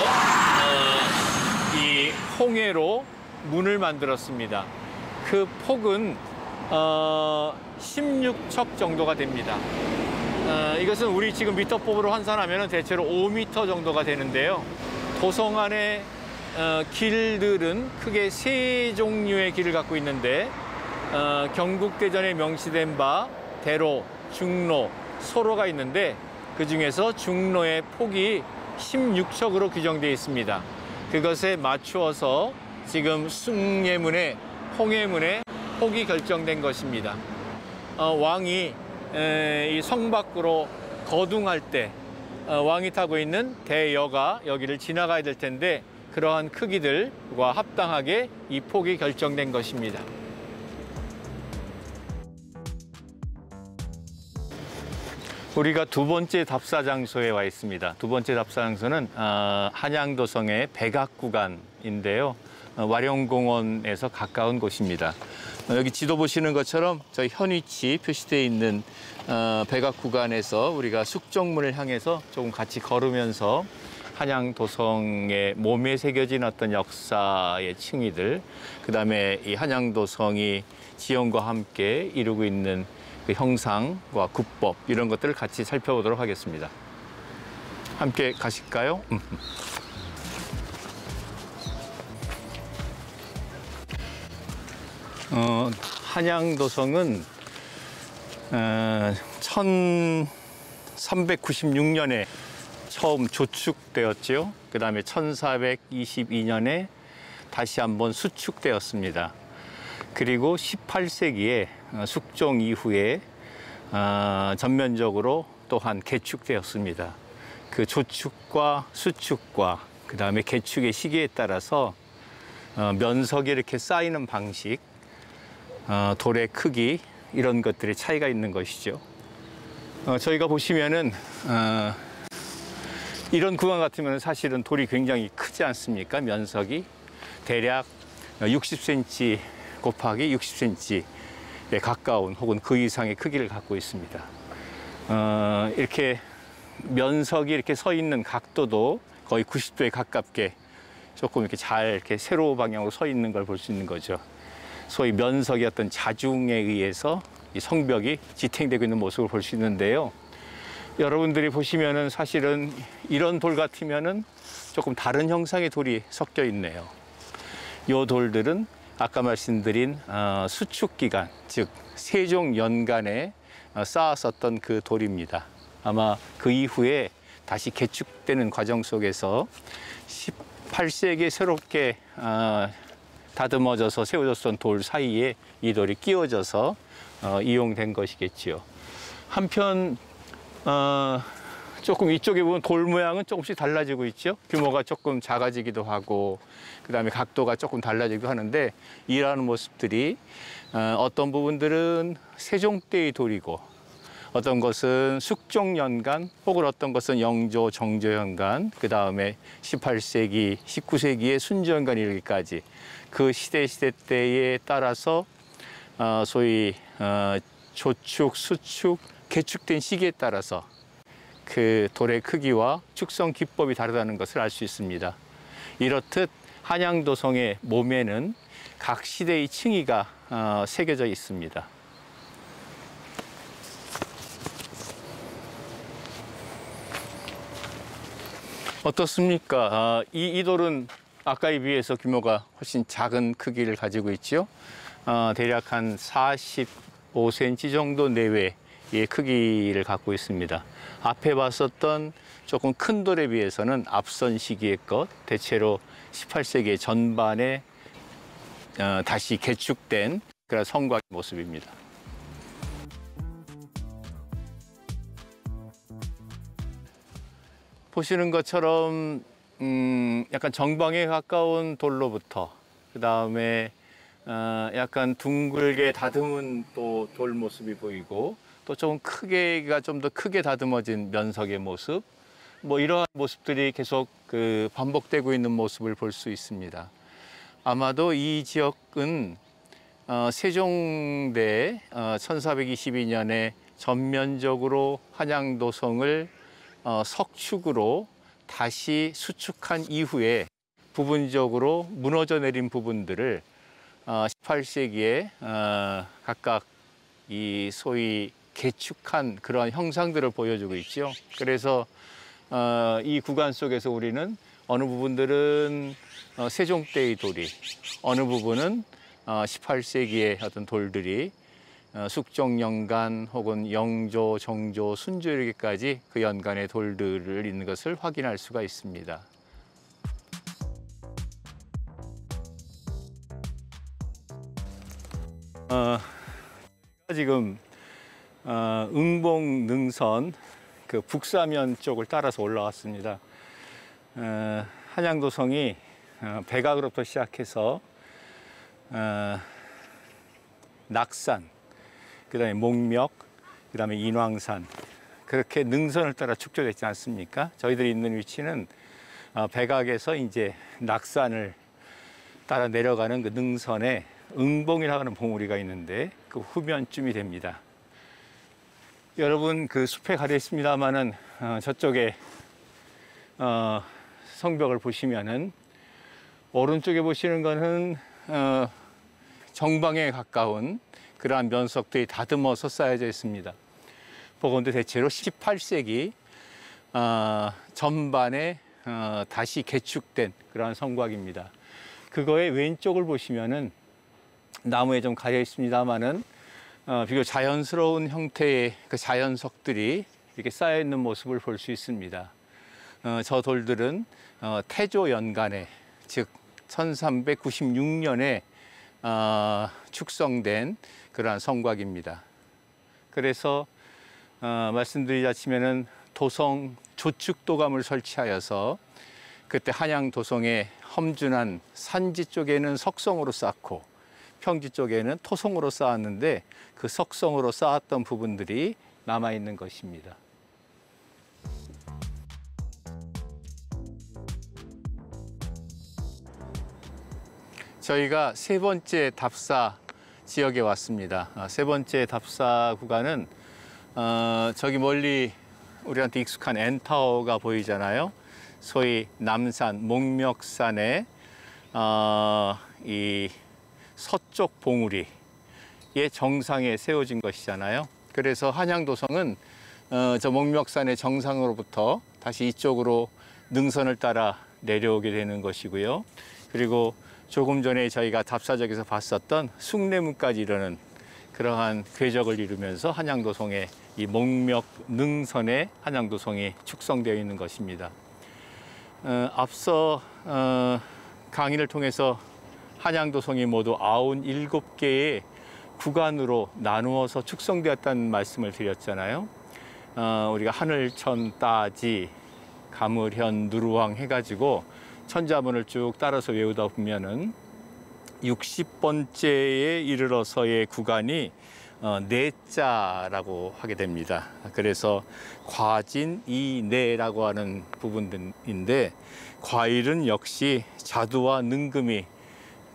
이 홍해로 문을 만들었습니다. 그 폭은 16척 정도가 됩니다. 이것은 우리 지금 미터법으로 환산하면 대체로 5m 정도가 되는데요. 도성 안의 길들은 크게 세 종류의 길을 갖고 있는데 경국대전에 명시된 바 대로, 중로, 소로가 있는데 그중에서 중로의 폭이 16척으로 규정되어 있습니다. 그것에 맞추어서 지금 숭례문의 홍해문의 폭이 결정된 것입니다. 왕이 이 성 밖으로 거둥할 때 왕이 타고 있는 대여가 여기를 지나가야 될 텐데 그러한 크기들과 합당하게 이 폭이 결정된 것입니다. 우리가 두 번째 답사 장소에 와 있습니다. 두 번째 답사 장소는 한양도성의 백악구간인데요. 와룡공원에서 가까운 곳입니다. 여기 지도 보시는 것처럼 저희 현위치 표시되어 있는 백악구간에서 우리가 숙정문을 향해서 조금 같이 걸으면서 한양도성의 몸에 새겨진 어떤 역사의 층위들, 그다음에 이 한양도성이 지형과 함께 이루고 있는 그 형상과 구법 이런 것들을 같이 살펴보도록 하겠습니다. 함께 가실까요? 한양도성은 1396년에 처음 조축되었죠. 그 다음에 1422년에 다시 한번 수축되었습니다. 그리고 18세기에 숙종 이후에 전면적으로 또한 개축되었습니다. 그 조축과 수축과 그 다음에 개축의 시기에 따라서 면석이 이렇게 쌓이는 방식, 돌의 크기 이런 것들의 차이가 있는 것이죠. 저희가 보시면은 이런 구간 같으면 사실은 돌이 굉장히 크지 않습니까? 면석이 대략 60cm 곱하기 60cm에 가까운 혹은 그 이상의 크기를 갖고 있습니다. 이렇게 면석이 이렇게 서 있는 각도도 거의 90도에 가깝게 조금 이렇게 잘 이렇게 세로 방향으로 서 있는 걸 볼 수 있는 거죠. 소위 면석의 어떤 자중에 의해서 이 성벽이 지탱되고 있는 모습을 볼 수 있는데요. 여러분들이 보시면은 사실은 이런 돌 같으면은 조금 다른 형상의 돌이 섞여 있네요. 이 돌들은 아까 말씀드린 수축기간, 즉 세종 연간에 쌓았었던 그 돌입니다. 아마 그 이후에 다시 개축되는 과정 속에서 18세기에 새롭게 다듬어져서 세워졌던 돌 사이에 이 돌이 끼워져서 이용된 것이겠지요. 한편 조금 이쪽에 보면 돌 모양은 조금씩 달라지고 있죠. 규모가 조금 작아지기도 하고 그다음에 각도가 조금 달라지기도 하는데 이러한 모습들이 어떤 부분들은 세종 때의 돌이고 어떤 것은 숙종연간 혹은 어떤 것은 영조, 정조연간 그다음에 18세기, 19세기의 순조연간 이르기까지 그 시대 때에 따라서 소위 조축, 수축, 개축된 시기에 따라서 그 돌의 크기와 축성 기법이 다르다는 것을 알 수 있습니다. 이렇듯 한양도성의 몸에는 각 시대의 층위가 새겨져 있습니다. 어떻습니까? 이 돌은 아까에 비해서 규모가 훨씬 작은 크기를 가지고 있죠. 대략 한 45cm 정도 내외의 크기를 갖고 있습니다. 앞에 봤었던 조금 큰 돌에 비해서는 앞선 시기의 것, 대체로 18세기 전반에 다시 개축된 그런 성곽의 모습입니다. 보시는 것처럼 약간 정방에 가까운 돌로부터 그 다음에 약간 둥글게 다듬은 또 돌 모습이 보이고 또 조금 크게가 좀 더 크게 다듬어진 면석의 모습 뭐 이러한 모습들이 계속 그 반복되고 있는 모습을 볼 수 있습니다. 아마도 이 지역은 세종대 1422년에 전면적으로 한양도성을 석축으로 다시 수축한 이후에 부분적으로 무너져 내린 부분들을 18세기에 각각 이 소위 개축한 그러한 형상들을 보여주고 있죠. 그래서 이 구간 속에서 우리는 어느 부분들은 세종 때의 돌이, 어느 부분은 18세기의 어떤 돌들이 숙종연간 혹은 영조, 정조, 순조 이르기까지 그 연간의 돌들을 있는 것을 확인할 수가 있습니다. 지금 응봉 능선 그 북사면 쪽을 따라서 올라왔습니다. 한양도성이 백악으로부터 시작해서 낙산, 그다음에 목멱, 그다음에 인왕산, 그렇게 능선을 따라 축적됐지 않습니까? 저희들이 있는 위치는 백악에서 이제 낙산을 따라 내려가는 그 능선에 응봉이라고 하는 봉우리가 있는데 그 후면쯤이 됩니다. 여러분 그 숲에 가려 있습니다만은 저쪽에 성벽을 보시면은 오른쪽에 보시는 거는 정방에 가까운 그러한 면석들이 다듬어서 쌓여져 있습니다. 보건대 대체로 18세기 전반에 다시 개축된 그러한 성곽입니다. 그거의 왼쪽을 보시면은 나무에 좀 가려 있습니다만은 비교적 자연스러운 형태의 그 자연석들이 이렇게 쌓여 있는 모습을 볼 수 있습니다. 저 돌들은 태조 연간에, 즉 1396년에 축성된 그러한 성곽입니다. 그래서 말씀드리자치면은 도성 조축도감을 설치하여서 그때 한양 도성의 험준한 산지 쪽에는 석성으로 쌓고 평지 쪽에는 토성으로 쌓았는데 그 석성으로 쌓았던 부분들이 남아 있는 것입니다. 저희가 세 번째 답사 지역에 왔습니다. 세 번째 답사 구간은 저기 멀리 우리한테 익숙한 N타워가 보이잖아요. 소위 남산, 목멱산의 이 서쪽 봉우리의 정상에 세워진 것이잖아요. 그래서 한양도성은 저 목멱산의 정상으로부터 다시 이쪽으로 능선을 따라 내려오게 되는 것이고요. 그리고 조금 전에 저희가 답사적에서 봤었던 숭례문까지 이르는 그러한 궤적을 이루면서 한양도성의 이 목멱 능선에 한양도성이 축성되어 있는 것입니다. 앞서 강의를 통해서 한양도성이 모두 97개의 구간으로 나누어서 축성되었다는 말씀을 드렸잖아요. 우리가 하늘천, 따지, 가물현, 누루왕 해가지고 천자문을 쭉 따라서 외우다 보면은 60번째에 이르러서의 구간이 내자라고 하게 됩니다. 그래서 과진, 이내라고 하는 부분인데 과일은 역시 자두와 능금이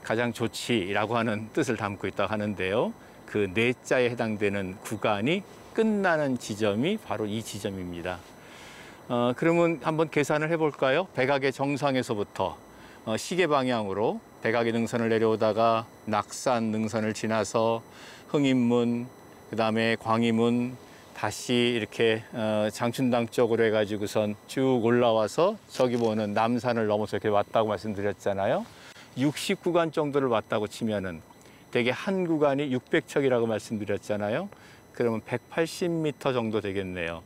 가장 좋지라고 하는 뜻을 담고 있다고 하는데요. 그 내자에 해당되는 구간이 끝나는 지점이 바로 이 지점입니다. 그러면 한번 계산을 해볼까요? 백악의 정상에서부터 시계 방향으로 백악의 능선을 내려오다가 낙산 능선을 지나서 흥인문, 그 다음에 광희문, 다시 이렇게 장춘당 쪽으로 해가지고선 쭉 올라와서 저기 보는 남산을 넘어서 이렇게 왔다고 말씀드렸잖아요. 60구간 정도를 왔다고 치면은 대개 한 구간이 600척이라고 말씀드렸잖아요. 그러면 180m 정도 되겠네요.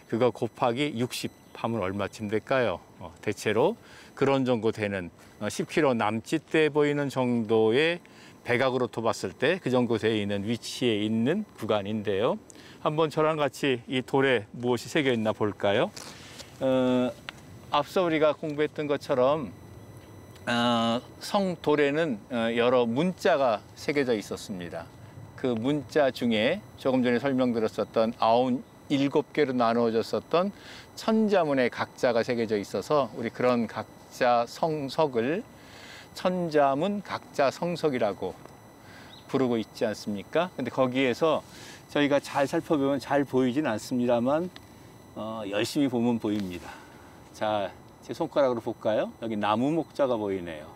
그거 곱하기 60 하면 얼마쯤 될까요? 대체로 그런 정도 되는 10km 남짓돼 보이는 정도의 백악으로부터 봤을 때 그 정도 되어 있는 위치에 있는 구간인데요. 한번 저랑 같이 이 돌에 무엇이 새겨 있나 볼까요? 앞서 우리가 공부했던 것처럼 성돌에는 여러 문자가 새겨져 있었습니다. 그 문자 중에 조금 전에 설명드렸었던 97개로 나누어졌었던 천자문의 각자가 새겨져 있어서 우리 그런 각자 성석을 천자문 각자 성석이라고 부르고 있지 않습니까? 근데 거기에서 저희가 잘 살펴보면 잘 보이진 않습니다만 열심히 보면 보입니다. 자, 제 손가락으로 볼까요? 여기 나무 목자가 보이네요.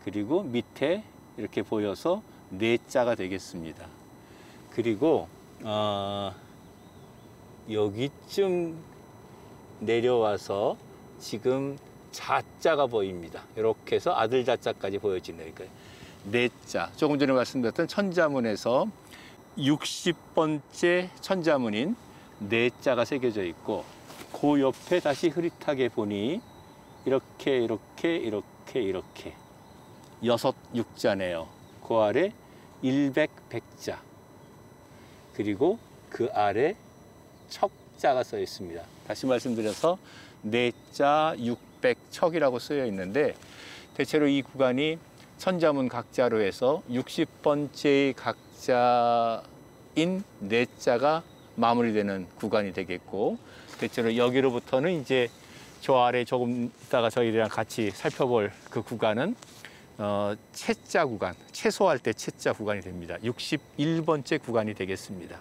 그리고 밑에 이렇게 보여서 내자가 되겠습니다. 그리고 여기쯤 내려와서 지금 자자가 보입니다. 이렇게 해서 아들 자자까지 보여지네요. 그러니까 내자. 조금 전에 말씀드렸던 천자문에서 60번째 천자문인 내자가 새겨져 있고 그 옆에 다시 흐릿하게 보니 이렇게 여섯 육자네요. 그 아래 일백백자, 그리고 그 아래 척자가 써 있습니다. 다시 말씀드려서 내자 육백척이라고 쓰여 있는데 대체로 이 구간이 천자문 각자로 해서 60번째의 각자인 넷자가 마무리되는 구간이 되겠고, 대체로 여기로부터는 이제 저 아래 조금 이따가 저희들이랑 같이 살펴볼 그 구간은 채자 구간, 채소할 때 채자 구간이 됩니다. 61번째 구간이 되겠습니다.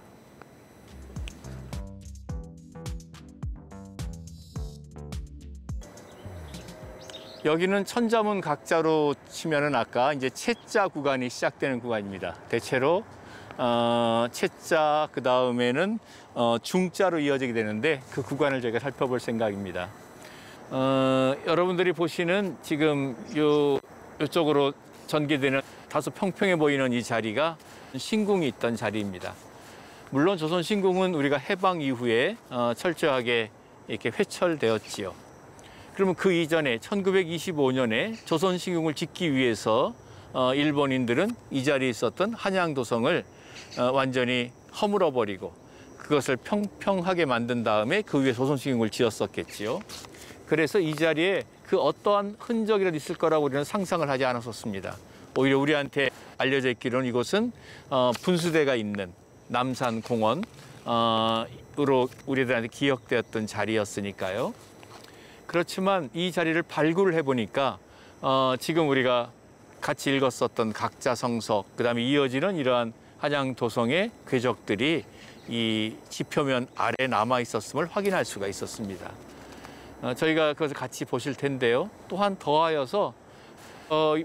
여기는 천자문 각자로 치면은 아까 이제 채자 구간이 시작되는 구간입니다. 대체로 채자 그 다음에는 중자로 이어지게 되는데 그 구간을 저희가 살펴볼 생각입니다. 여러분들이 보시는 지금 이쪽으로 전개되는 다소 평평해 보이는 이 자리가 신궁이 있던 자리입니다. 물론 조선 신궁은 우리가 해방 이후에 철저하게 이렇게 회철되었지요. 그러면 그 이전에 1925년에 조선 신궁을 짓기 위해서 일본인들은 이 자리에 있었던 한양도성을 완전히 허물어 버리고 그것을 평평하게 만든 다음에 그 위에 조선 신궁을 지었었겠지요. 그래서 이 자리에 그 어떠한 흔적이라도 있을 거라고 우리는 상상을 하지 않았었습니다. 오히려 우리한테 알려져 있기로는 이곳은 분수대가 있는 남산공원으로 우리들한테 기억되었던 자리였으니까요. 그렇지만 이 자리를 발굴을 해보니까 지금 우리가 같이 읽었었던 각자성석, 그다음에 이어지는 이러한 한양도성의 궤적들이 이 지표면 아래에 남아 있었음을 확인할 수가 있었습니다. 저희가 그것을 같이 보실 텐데요. 또한 더하여서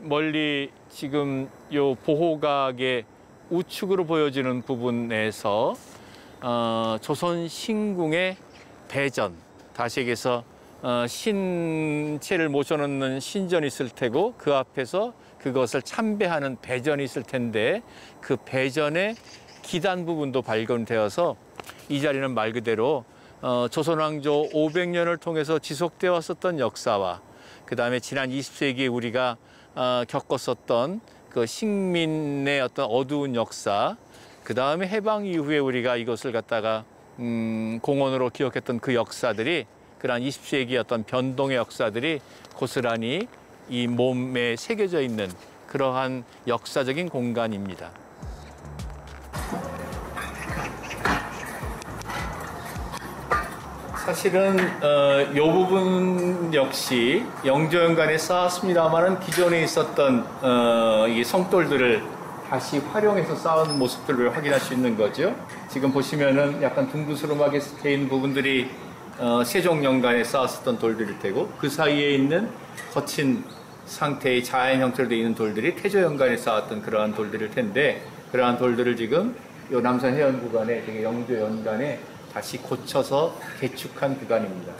멀리 지금 요 보호각의 우측으로 보여지는 부분에서 조선 신궁의 배전, 다시 얘기해서 신체를 모셔놓는 신전이 있을 테고 그 앞에서 그것을 참배하는 배전이 있을 텐데 그 배전의 기단 부분도 발견되어서 이 자리는 말 그대로 조선왕조 500년을 통해서 지속되어 왔었던 역사와 그 다음에 지난 20세기에 우리가 겪었었던 그 식민의 어떤 어두운 역사, 그 다음에 해방 이후에 우리가 이것을 갖다가 공원으로 기억했던 그 역사들이 그러한 20세기의 어떤 변동의 역사들이 고스란히 이 몸에 새겨져 있는 그러한 역사적인 공간입니다. 사실은 이 부분 역시 영조연간에 쌓았습니다만은 기존에 있었던 이 성돌들을 다시 활용해서 쌓은 모습들을 확인할 수 있는 거죠. 지금 보시면은 약간 둥그스름하게 된 부분들이 세종연간에 쌓았었던 돌들일 테고 그 사이에 있는 거친 상태의 자연 형태로 되어 있는 돌들이 태조연간에 쌓았던 그러한 돌들일 텐데 그러한 돌들을 지금 이 남산 해안 구간에 되게 영조연간에 다시 고쳐서 개축한 구간입니다.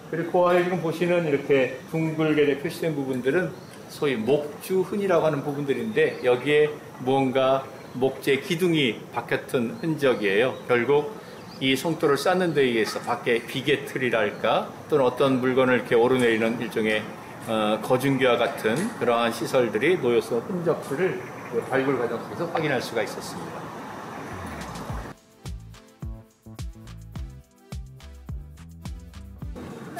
그리고 그 안에 지금 보시는 이렇게 둥글게 표시된 부분들은 소위 목주흔이라고 하는 부분들인데 여기에 무언가 목재 기둥이 박혔던 흔적이에요. 결국 이 송돌을 쌓는 데 의해서 밖에 비계틀이랄까 또는 어떤 물건을 이렇게 오르내리는 일종의 거중기와 같은 그러한 시설들이 놓여서 흔적들을 발굴 과정 속에서 확인할 수가 있었습니다.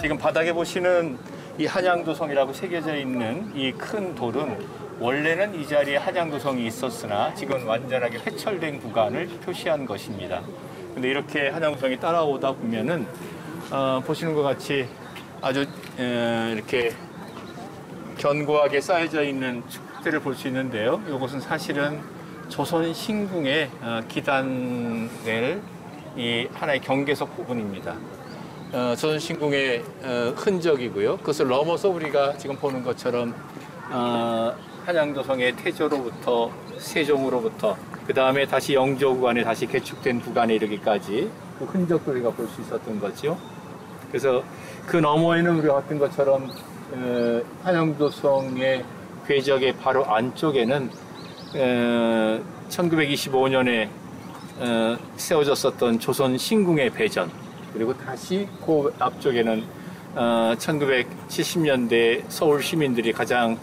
지금 바닥에 보시는 이 한양도성이라고 새겨져 있는 이 큰 돌은 원래는 이 자리에 한양도성이 있었으나 지금 완전하게 회철된 구간을 표시한 것입니다. 근데 이렇게 한양도성이 따라오다 보면은 보시는 것 같이 아주 이렇게 견고하게 쌓여져 있는 축들을 볼 수 있는데요. 이것은 사실은 조선 신궁의 기단될 이 하나의 경계석 부분입니다. 조선 신궁의 흔적이고요. 그것을 넘어서 우리가 지금 보는 것처럼 한양도성의 태조로부터 세종으로부터 그 다음에 다시 영조 구간에 다시 개축된 구간에 이르기까지 그 흔적도 우리가 볼 수 있었던 거죠. 그래서 그 너머에는 우리가 봤던 것처럼 한양도성의 궤적의 바로 안쪽에는 1925년에 세워졌었던 조선 신궁의 배전, 그리고 다시 그 앞쪽에는 1970년대 서울 시민들이 가장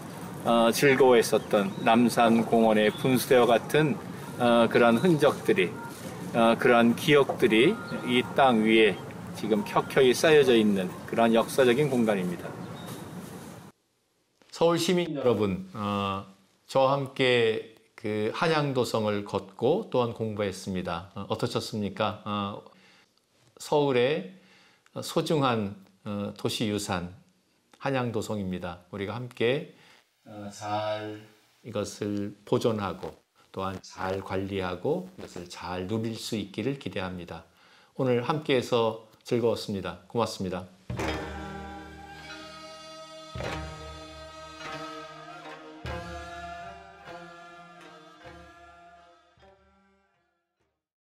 즐거워했었던 남산공원의 분수대와 같은 그러한 흔적들이, 그러한 기억들이 이 땅 위에 지금 켜켜이 쌓여져 있는 그러한 역사적인 공간입니다. 서울 시민 여러분, 저와 함께 그 한양도성을 걷고 또한 공부했습니다. 어떠셨습니까? 서울의 소중한 도시유산 한양도성입니다. 우리가 함께 잘 이것을 보존하고 또한 잘 관리하고 이것을 잘 누릴 수 있기를 기대합니다. 오늘 함께해서 즐거웠습니다. 고맙습니다.